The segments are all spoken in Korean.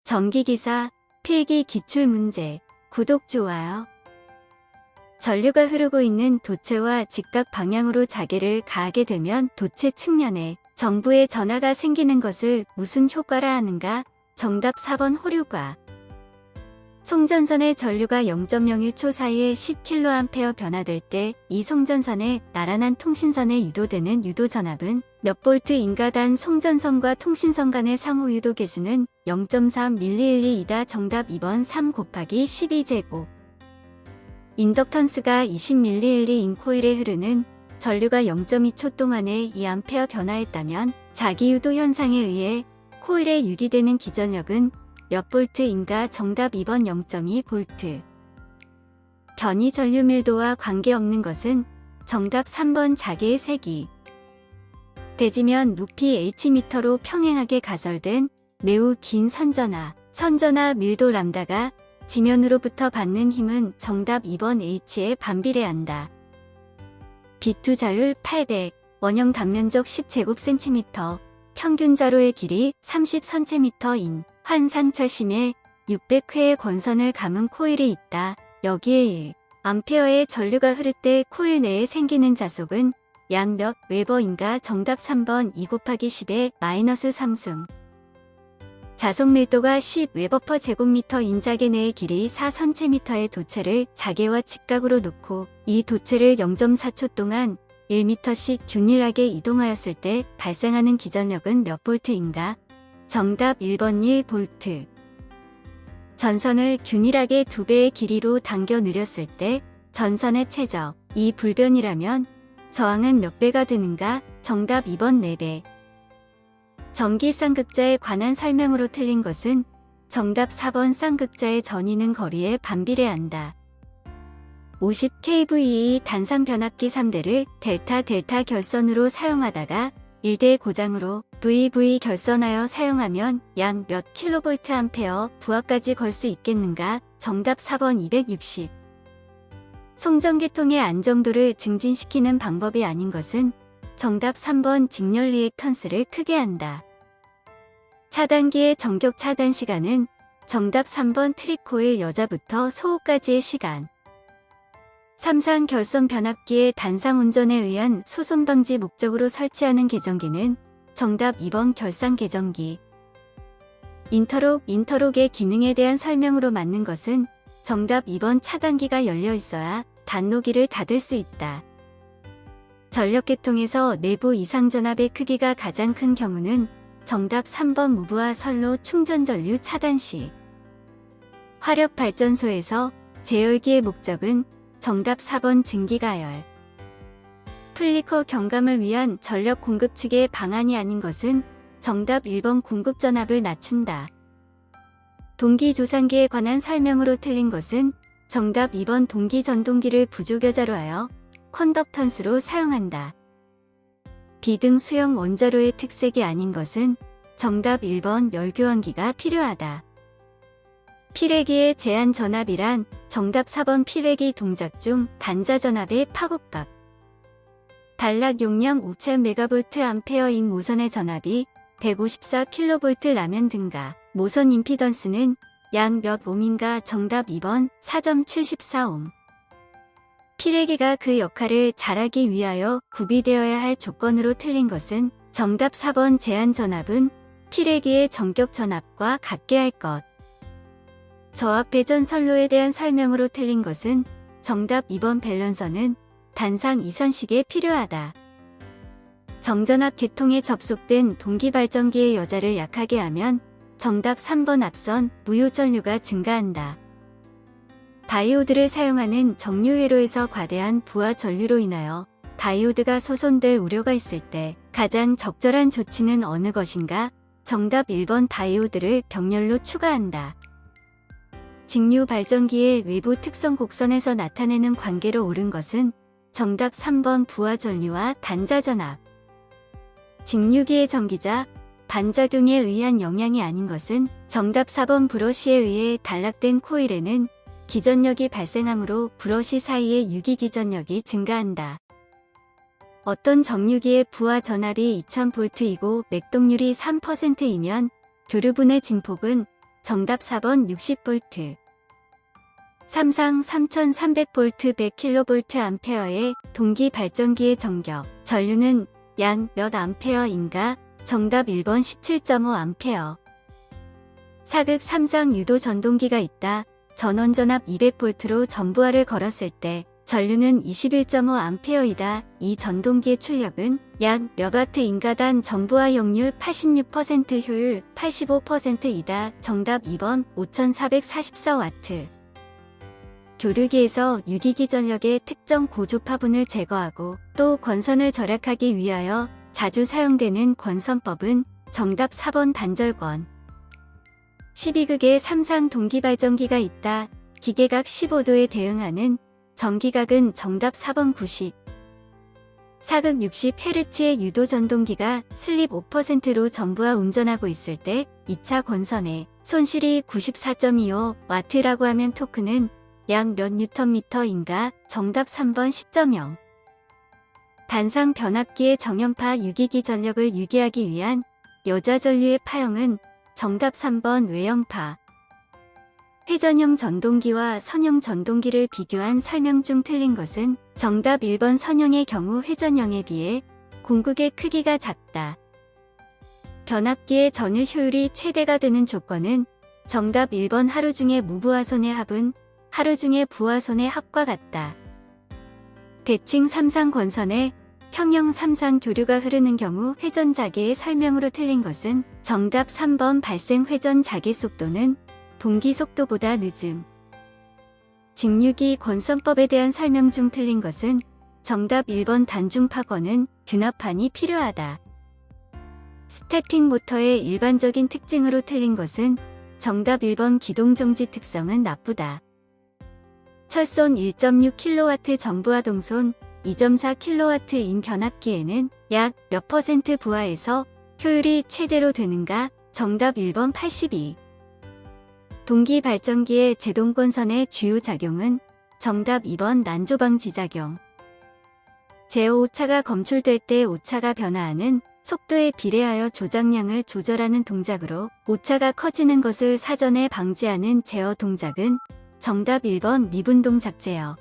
전기기사, 필기 기출문제, 구독, 좋아요. 전류가 흐르고 있는 도체와 직각 방향으로 자개를 가하게 되면 도체 측면에 정부의 전하가 생기는 것을 무슨 효과라 하는가? 정답 4번 호류과. 송전선의 전류가 0.01초 사이에 10kA 변화될 때 이 송전선에 나란한 통신선에 유도되는 유도전압은 몇 볼트인가? 단 송전선과 통신선 간의 상호 유도 계수는 0.3mV/이다. 정답 2번 3 곱하기 12제곱. 인덕턴스가 20mV/인 코일에 흐르는 전류가 0.2초 동안에 2A 변화했다면 자기유도 현상에 의해 코일에 유기되는 기전력은 몇 볼트인가? 정답 2번 0.2V. 변이 전류 밀도와 관계없는 것은 정답 3번 자개의 세기. 대지면 높이 Hm로 평행하게 가설된 매우 긴 선전하 밀도 람다가 지면으로부터 받는 힘은 정답 2번 H에 반비례한다. B2 자율 800, 원형 단면적 10제곱cm, 평균 자로의 길이 30cm인 환상철심에 600회의 권선을 감은 코일이 있다. 여기에 1A의 전류가 흐를 때 코일 내에 생기는 자속은 약 몇 웨버인가? 정답 3번 2 곱하기 10의 마이너스 3승. 자속 밀도가 10웨버/제곱미터인 자개 내의 길이 4cm의 도체를 자개와 직각으로 놓고 이 도체를 0.4초 동안 1m씩 균일하게 이동하였을 때 발생하는 기전력은 몇 볼트인가? 정답 1번 1V. 전선을 균일하게 2배의 길이로 당겨 느렸을 때 전선의 최적, 이 불변이라면 저항은 몇 배가 되는가? 정답 2번 4배. 전기 쌍극자에 관한 설명으로 틀린 것은 정답 4번 쌍극자의 전위는 거리에 반비례한다. 50kVA 단상 변압기 3대를 델타 결선으로 사용하다가 1대 고장으로 VV 결선하여 사용하면 약 몇 kVA 부하까지 걸 수 있겠는가? 정답 4번 260. 송전기통의 안정도를 증진시키는 방법이 아닌 것은 정답 3번 직렬 리액턴스를 크게 한다. 차단기의 전격 차단 시간은 정답 3번 트리코일 여자부터 소호까지의 시간. 삼상 결선 변압기의 단상 운전에 의한 소손 방지 목적으로 설치하는 계정기는 정답 2번 결상 계정기. 인터록의 기능에 대한 설명으로 맞는 것은 정답 2번 차단기가 열려 있어야 단노기를 닫을 수 있다. 전력계통에서 내부 이상전압의 크기가 가장 큰 경우는 정답 3번 무부하 선로 충전 전류 차단 시. 화력발전소에서 제열기의 목적은 정답 4번 증기가열. 플리커 경감을 위한 전력 공급 측의 방안이 아닌 것은 정답 1번 공급 전압을 낮춘다. 동기조산기에 관한 설명으로 틀린 것은 정답 2번 동기전동기를 부조겨자로 하여 컨덕턴스로 사용한다. 비등 수용 원자로의 특색이 아닌 것은 정답 1번 열교환기가 필요하다. 필회기의 제한 전압이란 정답 4번 필회기 동작 중 단자 전압의 파급값. 단락 용량 5000MVA/인 모선의 전압이 154kV라면 등가 모선 임피던스는 약 몇 옴인가? 정답 2번 4.74옴. 필회기가 그 역할을 잘하기 위하여 구비되어야 할 조건으로 틀린 것은 정답 4번 제한 전압은 필회기의 전격 전압과 같게 할 것. 저압 배전 선로에 대한 설명으로 틀린 것은 정답 2번 밸런서는 단상 이선식에 필요하다. 정전압 계통에 접속된 동기발전기의 여자를 약하게 하면 정답 3번 앞선 무효전류가 증가한다. 다이오드를 사용하는 정류회로에서 과대한 부하 전류로 인하여 다이오드가 소손될 우려가 있을 때 가장 적절한 조치는 어느 것인가? 정답 1번 다이오드를 병렬로 추가한다. 직류 발전기의 외부 특성 곡선에서 나타내는 관계로 옳은 것은 정답 3번 부하 전류와 단자 전압. 직류기의 전기자, 반작용에 의한 영향이 아닌 것은 정답 4번 브러쉬에 의해 단락된 코일에는 기전력이 발생하므로 브러쉬 사이의 유기기전력이 증가한다. 어떤 정류기의 부하 전압이 2000V이고 맥동률이 3%이면 교류분의 증폭은 정답 4번 60V. 삼상 3300V 100kVA의 동기 발전기의 전격, 전류는 약 몇 암페어인가? 정답 1번 17.5A. 사극 삼상 유도 전동기가 있다. 전원 전압 200V로 전부하를 걸었을 때 전류는 21.5A이다. 이 전동기의 출력은 약 몇 와트인가? 단 전부하 역률 86%, 효율 85%이다. 정답 2번 5444W. 교류기에서 유기기 전력의 특정 고주파분을 제거하고 또 권선을 절약하기 위하여 자주 사용되는 권선법은 정답 4번 단절권. 12극의 삼상 동기발전기가 있다. 기계각 15도에 대응하는 전기각은 정답 4번 90. 사극 60Hz의 유도 전동기가 슬립 5%로 전부하 운전하고 있을 때 2차 권선의 손실이 94.25W라고 하면 토크는 약 몇 뉴턴미터인가? 정답 3번 10.0. 단상 변압기의 정연파 유기기 전력을 유기하기 위한 여자 전류의 파형은 정답 3번 외연파. 회전형 전동기와 선형 전동기를 비교한 설명 중 틀린 것은 정답 1번 선형의 경우 회전형에 비해 공극의 크기가 작다. 변압기의 전율 효율이 최대가 되는 조건은 정답 1번 하루 중에 무부하손의 합은 하루 중에 부하손의 합과 같다. 대칭 삼상 권선에 평형 삼상 교류가 흐르는 경우 회전 자개의 설명으로 틀린 것은 정답 3번 발생 회전 자개 속도는 동기 속도보다 늦음. 직류기 권선법에 대한 설명 중 틀린 것은 정답 1번 단중파권은 균합판이 필요하다. 스태핑 모터의 일반적인 특징으로 틀린 것은 정답 1번 기동정지 특성은 나쁘다. 철손 1.6kW 전부하 동손 2.4kW인 변압기에는 약 몇 퍼센트 부하에서 효율이 최대로 되는가? 정답 1번 82. 동기 발전기의 제동권선의 주요 작용은 정답 2번 난조방지 작용. 제어 오차가 검출될 때 오차가 변화하는 속도에 비례하여 조작량을 조절하는 동작으로 오차가 커지는 것을 사전에 방지하는 제어 동작은 정답 1번 미분동작 제어.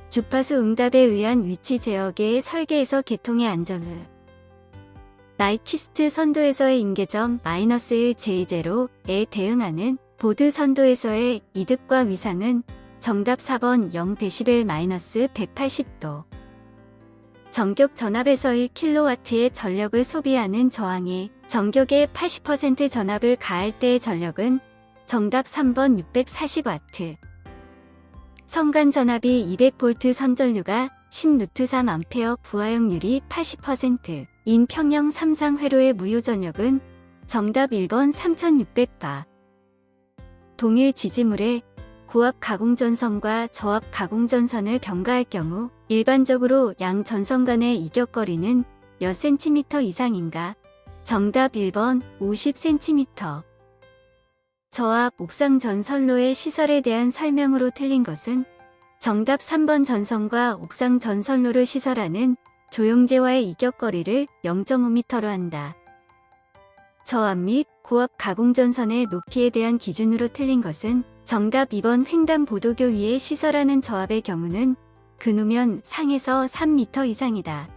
주파수 응답에 의한 위치 제어계의 설계에서 계통의 안전을. 나이키스트 선도에서의 임계점 -1 J0에 대응하는 보드 선도에서의 이득과 위상은 정답 4번 0dB -180도. 전격 전압에서 1kW의 전력을 소비하는 저항에 전격의 80% 전압을 가할 때의 전력은 정답 3번 640W. 선간 전압이 200V 선전류가 10N3A 부하역률이 80%인 평형 삼상 회로의 무효 전력은 정답 1번 3600바. 동일 지지물에 고압 가공전선과 저압 가공전선을 병가할 경우 일반적으로 양 전선 간의 이격거리는 몇 cm 이상인가? 정답 1번 50cm. 저압 옥상 전선로의 시설에 대한 설명으로 틀린 것은 정답 3번 전선과 옥상 전선로를 시설하는 조영제와의 이격거리를 0.5m로 한다. 저압 및 고압 가공전선의 높이에 대한 기준으로 틀린 것은 정답 2번 횡단보도교 위에 시설하는 저압의 경우는 근우면 상에서 3m 이상이다.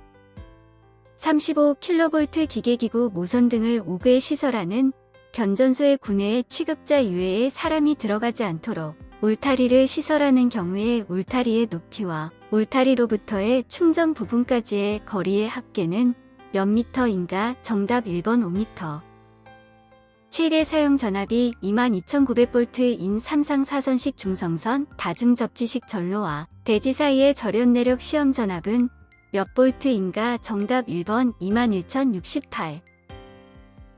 35kV 기계기구 모선 등을 5구에 시설하는 변전소의 구내에 취급자 이외에 사람이 들어가지 않도록 울타리를 시설하는 경우에 울타리의 높이와 울타리로부터의 충전 부분까지의 거리의 합계는 몇 미터인가? 정답 1번 5m. 최대 사용 전압이 22,900V인 삼상 사선식 중성선 다중접지식 전로와 대지 사이의 절연 내력 시험 전압은 몇 볼트인가? 정답 1번 21,068.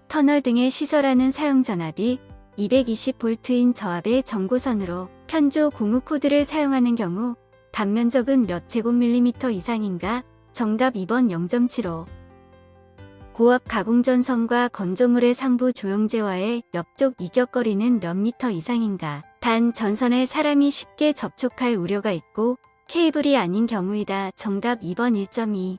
터널 등에 시설하는 사용 전압이 220V인 저압의 전고선으로 편조 고무 코드를 사용하는 경우 단면적은 몇 제곱밀리미터 이상인가? 정답 2번 0.75. 고압 가공전선과 건조물의 상부 조영제와의 옆쪽 이격거리는 몇 미터 이상인가? 단 전선에 사람이 쉽게 접촉할 우려가 있고 케이블이 아닌 경우이다. 정답 2번 1.2.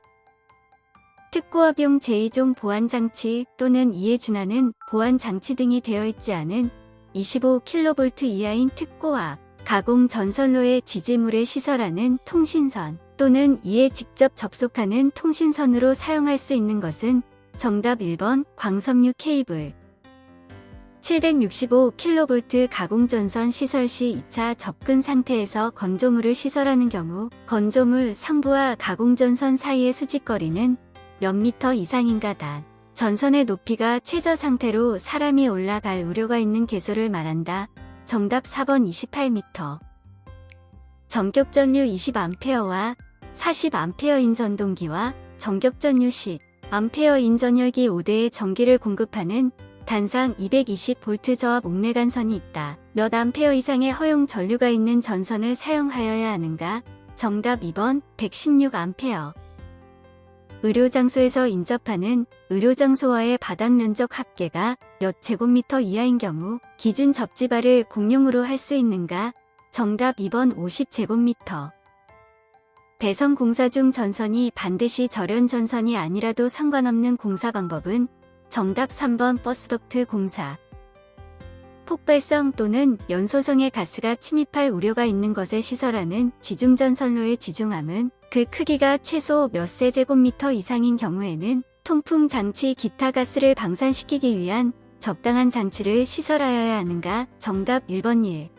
특고압용 제2종 보안장치 또는 이에 준하는 보안장치 등이 되어 있지 않은 25kV 이하인 특고압, 가공 전선로의 지지물에 시설하는 통신선 또는 이에 직접 접속하는 통신선으로 사용할 수 있는 것은 정답 1번 광섬유 케이블. 765kV 가공전선 시설 시 2차 접근 상태에서 건조물을 시설하는 경우 건조물 상부와 가공전선 사이의 수직거리는 몇 미터 이상인가 단. 전선의 높이가 최저 상태로 사람이 올라갈 우려가 있는 개소를 말한다. 정답 4번 28m. 전격전류 20A와 40A인 전동기와 전격전류 10A인 전열기 5대의 전기를 공급하는 단상 220V 저압 옥내관선이 있다. 몇 암페어 이상의 허용 전류가 있는 전선을 사용하여야 하는가? 정답 2번 116A. 의료장소에서 인접하는 의료장소와의 바닥 면적 합계가 몇 제곱미터 이하인 경우 기준 접지발을 공용으로 할 수 있는가? 정답 2번 50제곱미터. 배선 공사 중 전선이 반드시 절연 전선이 아니라도 상관없는 공사 방법은 정답 3번 버스덕트 공사. 폭발성 또는 연소성의 가스가 침입할 우려가 있는 것에 시설하는 지중전선로의 지중함은 그 크기가 최소 몇 세제곱미터 이상인 경우에는 통풍 장치 기타 가스를 방산시키기 위한 적당한 장치를 시설하여야 하는가? 정답 1번 1.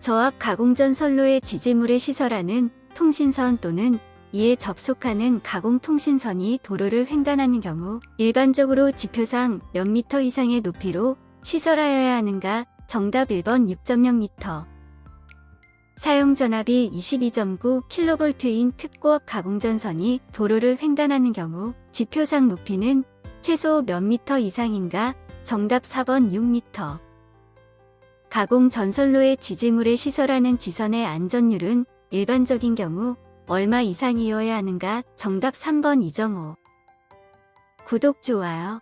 저압 가공전선로의 지지물에 시설하는 통신선 또는 이에 접속하는 가공통신선이 도로를 횡단하는 경우 일반적으로 지표상 몇 미터 이상의 높이로 시설하여야 하는가? 정답 1번 6.0m. 사용 전압이 22.9kV인 특고압 가공전선이 도로를 횡단하는 경우 지표상 높이는 최소 몇 미터 이상인가? 정답 4번 6m. 가공전선로의 지지물에 시설하는 지선의 안전율은 일반적인 경우 얼마 이상이어야 하는가? 정답 3번 2.5. 구독, 좋아요.